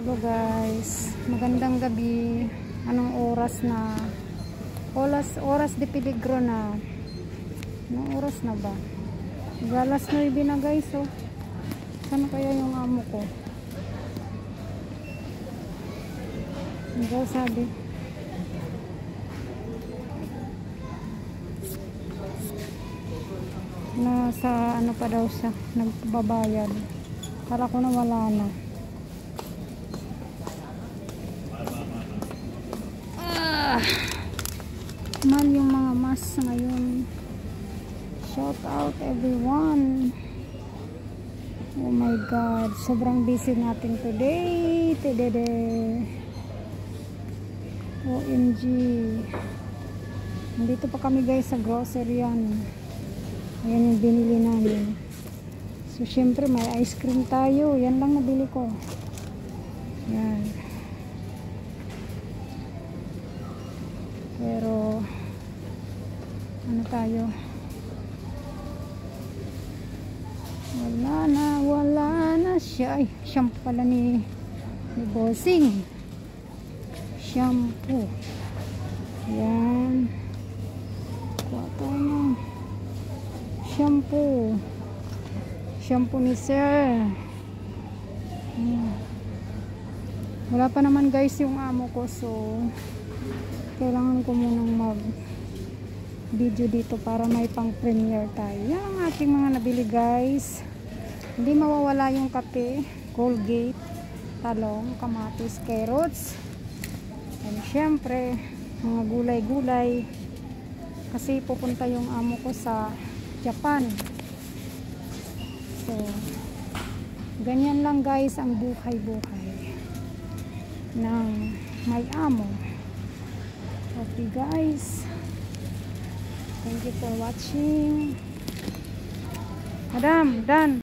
Hello guys, magandang gabi. Anong oras na? Oras de peligro na. Anong oras na ba? Alas 9 na guys, oh. Saan kaya yung amo ko? Ano sabi? Nasa ano pa daw siya, nagbabayad. Para ko na wala na. Mahal yung mga mask ngayon. Shout out everyone. Oh my god, sobrang busy natin today. OMG. Nandito pa kami guys sa grocery yan. Ayan yung binili namin. So syempre may ice cream tayo. Yan lang nabili ko. Yan. Pero ano tayo, wala na siya. Ay, shampoo pala ni Bossing. Shampoo. Yan. Kuha tayo ng shampoo ni sir. Wala pa naman guys yung amo ko, so kailangan ko munang mag video dito para may pang premiere tayo. Yan ang aking mga nabili guys. Hindi mawawala yung kape, Colgate, talong, kamatis, carrots, and syempre mga gulay-gulay kasi pupunta yung amo ko sa Japan. So ganyan lang guys ang buhay-buhay ng may amo. Okay guys, thank you for watching. Madam, done.